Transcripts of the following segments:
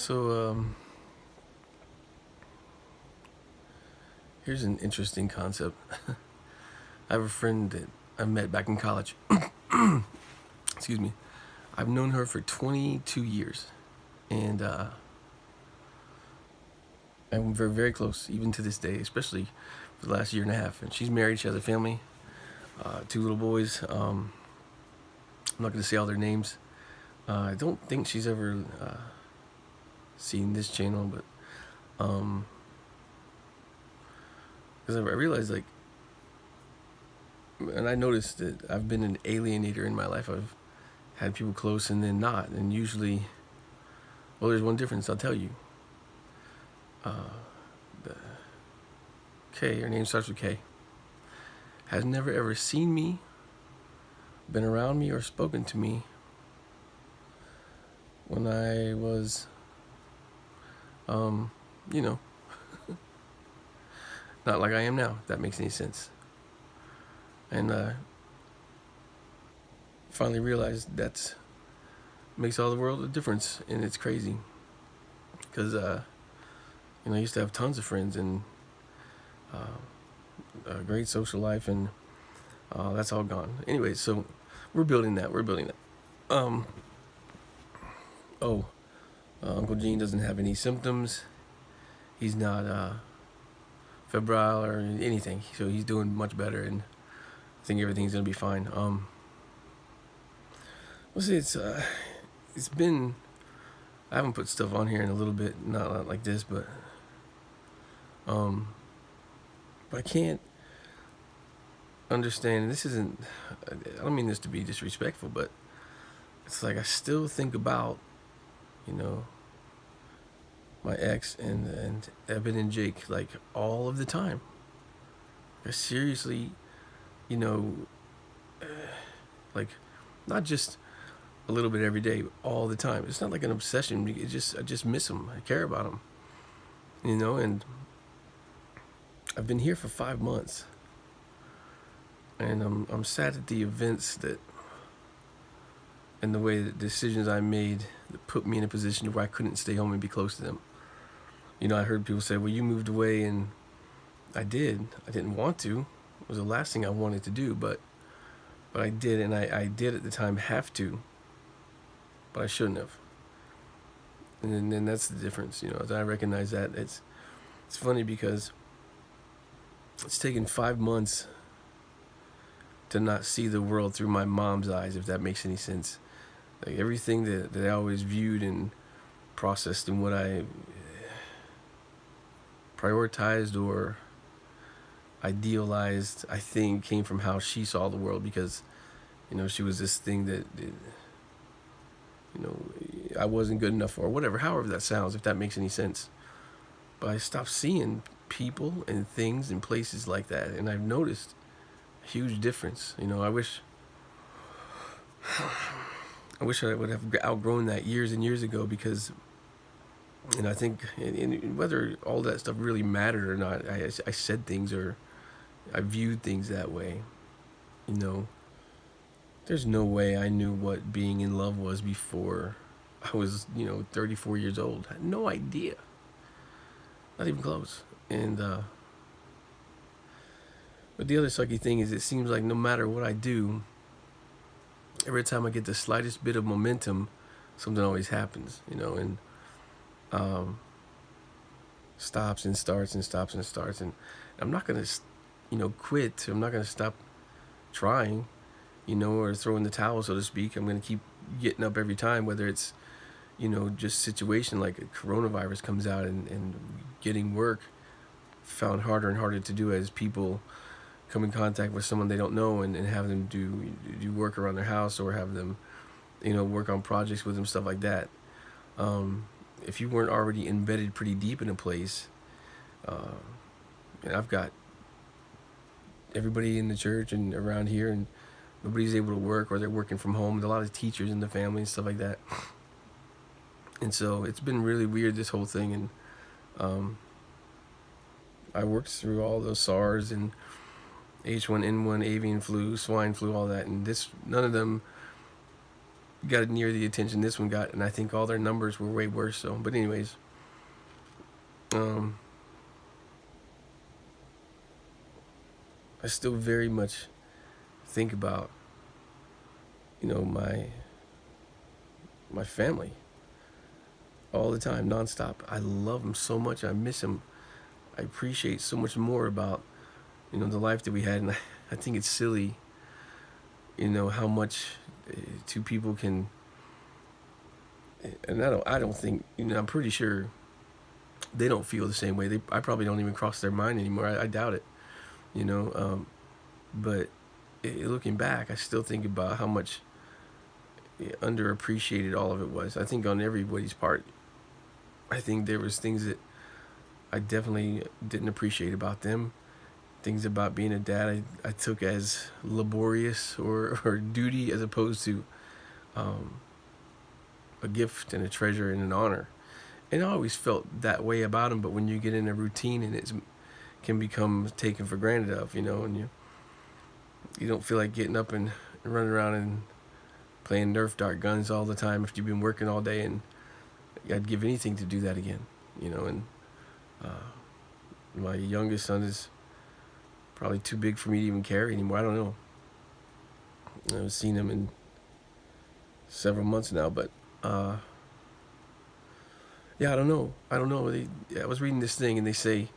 So, here's an interesting concept. I have a friend that I met back in college. Excuse me. I've known her for 22 years, and I'm very, very close, even to this day, especially for the last year and a half. And she's married. She has a family, two little boys. I'm not going to say all their names. I don't think she's ever seen this channel, but because I realized, like, and I noticed that I've been an alienator in my life. I've had people close and then not, and usually, well, there's one difference. I'll tell you. The K, her name starts with K, has never ever seen me, been around me, or spoken to me when I was, you know, not like I am now, if that makes any sense. And finally realized that makes all the world a difference, and it's crazy. Because, I used to have tons of friends and a great social life, and that's all gone. Anyway, so we're building that. Uncle Gene doesn't have any symptoms. He's not febrile or anything, so he's doing much better, and I think everything's gonna be fine. Let's see, it's been, I haven't put stuff on here in a little bit, not like this, but I can't understand, and this isn't, I don't mean this to be disrespectful, but it's like I still think about, my ex and Eben and Jake, like, all of the time. I seriously, like, not just a little bit every day, all the time. It's not like an obsession. I just miss them. I care about them, and I've been here for 5 months, and I'm sad at the events that, and the way the decisions I made that put me in a position where I couldn't stay home and be close to them. I heard people say, well, you moved away, and I did. I didn't want to. It was the last thing I wanted to do, but I did, and I did at the time have to, but I shouldn't have. And then that's the difference, as I recognize that. It's funny because it's taken 5 months to not see the world through my mom's eyes, if that makes any sense. Like, everything that I always viewed and processed and what I prioritized or idealized, I think, came from how she saw the world, because, she was this thing that, I wasn't good enough for, whatever, however that sounds, if that makes any sense. But I stopped seeing people and things and places like that, and I've noticed a huge difference. I wish I would have outgrown that years and years ago, because, I think, and whether all that stuff really mattered or not, I said things, or I viewed things that way. There's no way I knew what being in love was before I was, 34 years old. I had no idea. Not even close. And, but the other sucky thing is, it seems like no matter what I do, every time I get the slightest bit of momentum, something always happens, and stops and starts and stops and starts. And I'm not going to, quit. I'm not going to stop trying, or throw in the towel, so to speak. I'm going to keep getting up every time, whether it's, just situation like a coronavirus comes out, and getting work found harder and harder to do as people come in contact with someone they don't know, and have them do work around their house, or have them, work on projects with them, stuff like that. If you weren't already embedded pretty deep in a place, and I've got everybody in the church and around here, and nobody's able to work, or they're working from home. There's a lot of teachers in the family and stuff like that. And so it's been really weird, this whole thing. And I worked through all those SARS and H1N1, avian flu, swine flu, all that. And none of them got near the attention this one got, and I think all their numbers were way worse. So, but anyways, um, I still very much think about, my family all the time, nonstop. I love them so much. I miss them. I appreciate so much more about, the life that we had, and I think it's silly, how much two people can. And I don't think, I'm pretty sure they don't feel the same way. I probably don't even cross their mind anymore. I doubt it, you know. But looking back, I still think about how much underappreciated all of it was. I think on everybody's part. I think there was things that I definitely didn't appreciate about them. Things about being a dad I took as laborious or duty, as opposed to a gift and a treasure and an honor. And I always felt that way about them. But when you get in a routine and it can become taken for granted of, and you don't feel like getting up and running around and playing Nerf dart guns all the time if you've been working all day. And I'd give anything to do that again, And my youngest son is probably too big for me to even carry anymore. I don't know. I haven't seen him in several months now, but yeah, I don't know. I was reading this thing, and they say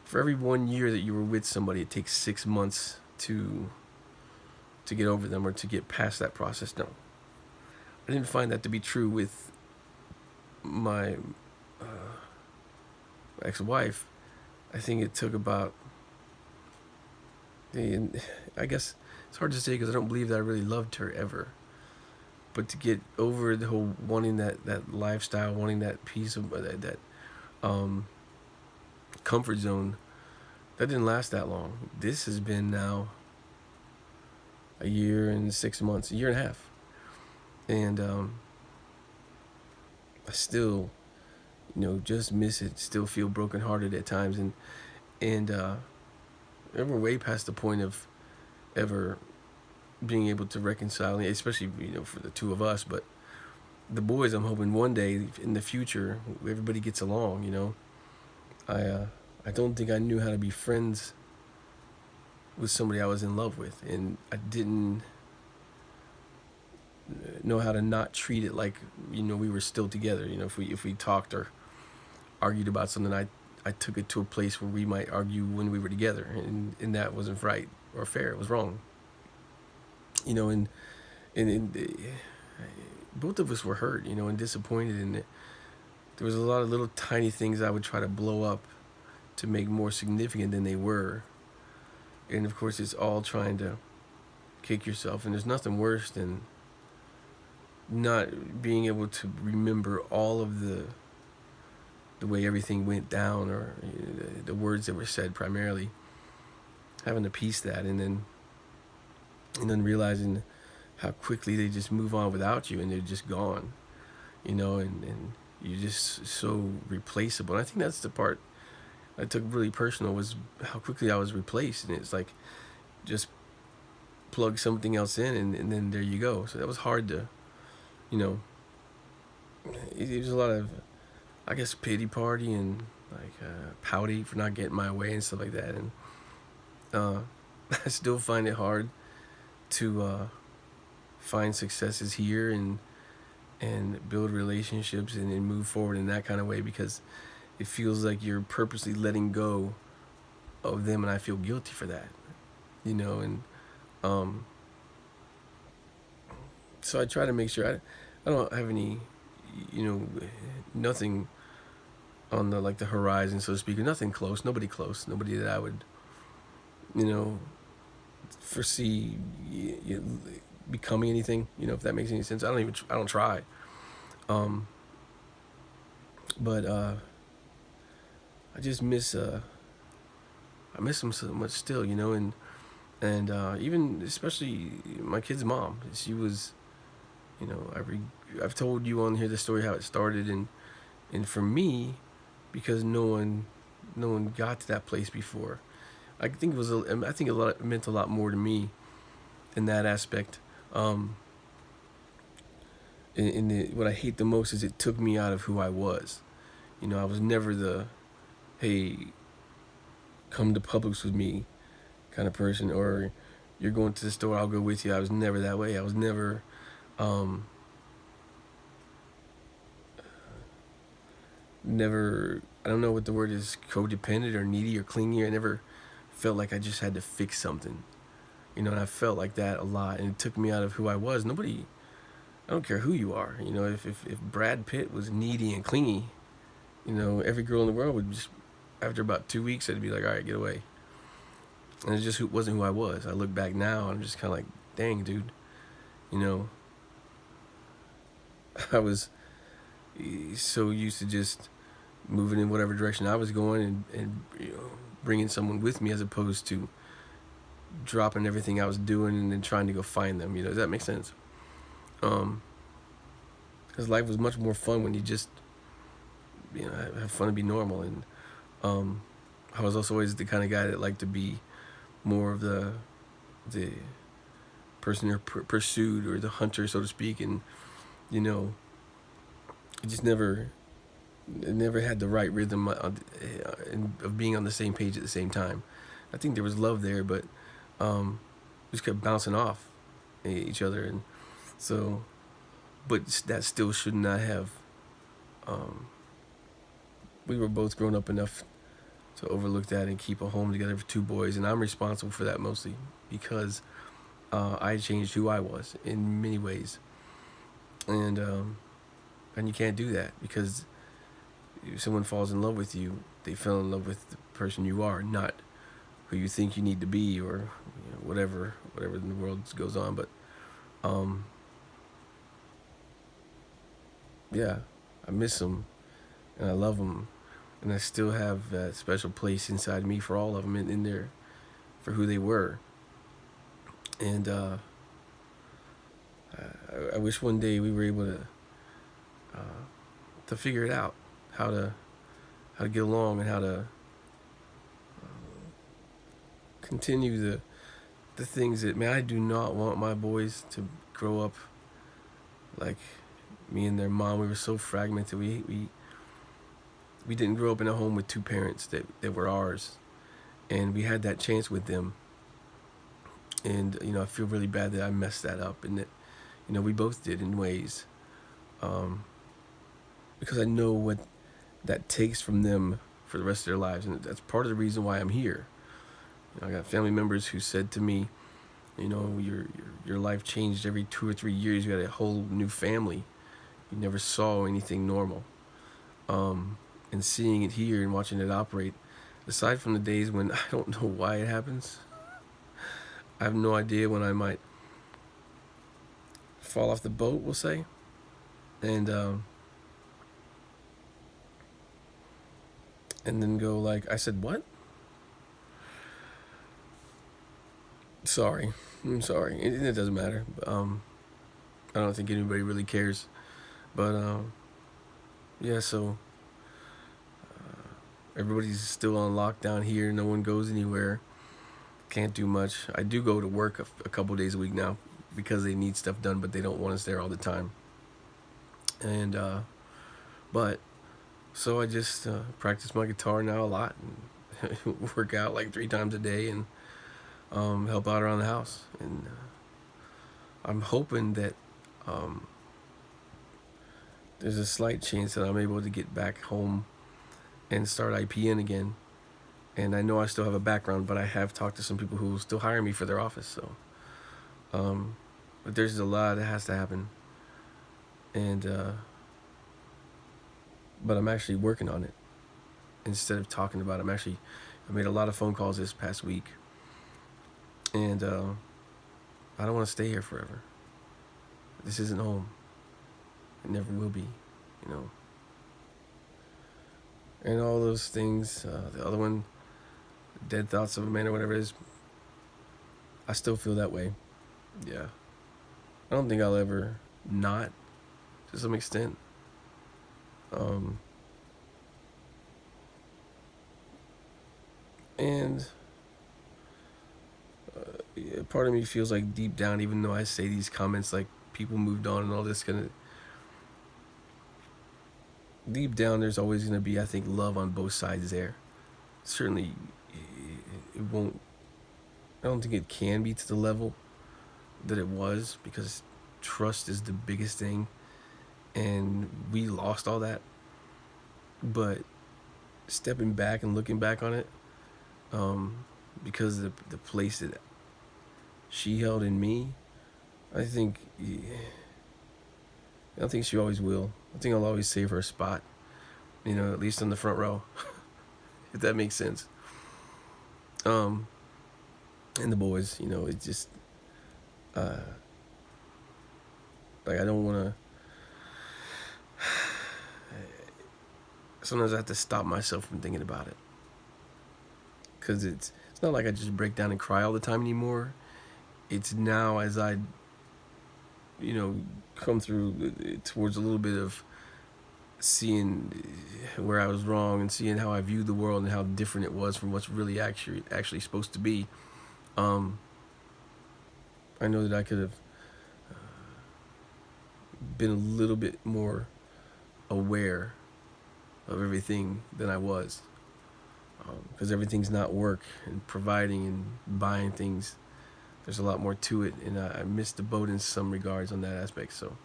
for every 1 year that you were with somebody, it takes 6 months to get over them or to get past that process. No, I didn't find that to be true with my ex-wife. I think it took about, I guess it's hard to say because I don't believe that I really loved her ever. But to get over the whole wanting that lifestyle, wanting that piece of that comfort zone, that didn't last that long. This has been now a year and 6 months, a year and a half, and I still, just miss it. Still feel brokenhearted at times, and we're way past the point of ever being able to reconcile, especially for the two of us. But the boys, I'm hoping one day in the future everybody gets along. I don't think I knew how to be friends with somebody I was in love with, and I didn't know how to not treat it like we were still together. If we talked or argued about something, I took it to a place where we might argue when we were together, and that wasn't right or fair. It was wrong. And both of us were hurt, and disappointed, and there was a lot of little tiny things I would try to blow up to make more significant than they were. And of course, it's all trying to kick yourself, and there's nothing worse than not being able to remember all of the way everything went down, or the words that were said primarily, having to piece that, and then realizing how quickly they just move on without you, and they're just gone, and you're just so replaceable. And I think that's the part I took really personal, was how quickly I was replaced. And it's like, just plug something else in, and then there you go. So that was hard to, it was a lot of, I guess, pity party and like pouty for not getting my way and stuff like that. And I still find it hard to find successes here and build relationships and move forward in that kind of way, because it feels like you're purposely letting go of them, and I feel guilty for that, and so I try to make sure I don't have any, nothing on the horizon, so to speak, or nothing close, nobody that I would, foresee becoming anything, if that makes any sense. I don't try. But I just miss I miss them so much still, and even especially my kid's mom. She was, I've told you on here the story how it started, and for me, because no one got to that place before. I think it meant a lot more to me in that aspect. what I hate the most is it took me out of who I was. You know, I was never the, hey, come to Publix with me kind of person, or you're going to the store, I'll go with you. I was never that way. I was never, um, never, I don't know what the word is, codependent or needy or clingy. I never felt like I just had to fix something. You know, and I felt like that a lot, and it took me out of who I was. Nobody, I don't care who you are. You know, if Brad Pitt was needy and clingy, you know, every girl in the world would just, after about 2 weeks, I'd be like, all right, get away. And it just wasn't who I was. I look back now, and I'm just kind of like, dang, dude. You know, I was so used to just moving in whatever direction I was going, and you know, bringing someone with me as opposed to dropping everything I was doing and then trying to go find them. You know, does that make sense? Because life was much more fun when you just, you know, have fun and be normal. And I was also always the kind of guy that liked to be more of the person you're pursued, or the hunter, so to speak. And you know, it just never had the right rhythm of being on the same page at the same time. I think there was love there, but we just kept bouncing off each other, and so, but that still should not have. We were both grown up enough to overlook that and keep a home together for two boys, and I'm responsible for that mostly because I changed who I was in many ways, and you can't do that because if someone falls in love with you, they fell in love with the person you are, not who you think you need to be, or you know, whatever in the world goes on. But yeah, I miss them and I love them, and I still have that special place inside me for all of them in there for who they were. And I wish one day we were able to figure it out, how to get along, and how to continue the things that, man, I do not want my boys to grow up like me and their mom. We were so fragmented. We didn't grow up in a home with two parents that were ours, and we had that chance with them. And you know, I feel really bad that I messed that up, and that, you know, we both did in ways, because I know what that takes from them for the rest of their lives, and that's part of the reason why I'm here. You know, I got family members who said to me, you know, your life changed every 2 or 3 years. You got a whole new family. You never saw anything normal. And seeing it here and watching it operate, aside from the days when I don't know why it happens, I have no idea when I might fall off the boat, we'll say, and then go like, I said, what? Sorry, I'm sorry. It doesn't matter. I don't think anybody really cares. But yeah, so everybody's still on lockdown here. No one goes anywhere. Can't do much. I do go to work a couple days a week now because they need stuff done, but they don't want us there all the time. And but so I just practice my guitar now a lot, and work out like 3 times a day, and help out around the house. And I'm hoping that there's a slight chance that I'm able to get back home and start IPN again. And I know I still have a background, but I have talked to some people who will still hire me for their office. So, but there's a lot that has to happen, and but I'm actually working on it instead of talking about it. I made a lot of phone calls this past week, and I don't want to stay here forever. This isn't home. It never will be, you know. And all those things, the other one, Dead Thoughts of a Man or whatever it is, I still feel that way. Yeah. I don't think I'll ever not, to some extent. And part of me feels like deep down, even though I say these comments like people moved on and all this kind of deep down, there's always going to be, I think, love on both sides there. Certainly, it won't, I don't think it can be to the level that it was, because trust is the biggest thing, and we lost all that. But stepping back and looking back on it, because of the place that she held in me, I think, I don't think she always will. I think I'll always save her a spot, at least in the front row, if that makes sense. And the boys, it just, like, I don't want to. Sometimes I have to stop myself from thinking about it, because it's not like I just break down and cry all the time anymore. It's now, as I come through towards a little bit of seeing where I was wrong, and seeing how I viewed the world and how different it was from what's really actually supposed to be. I know that I could have been a little bit more aware of everything than I was, because everything's not work and providing and buying things. There's a lot more to it, and I missed the boat in some regards on that aspect. So,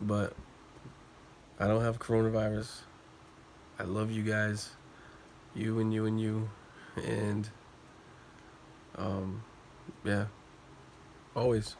but I don't have coronavirus. I love you guys, you and you and you, and yeah, always.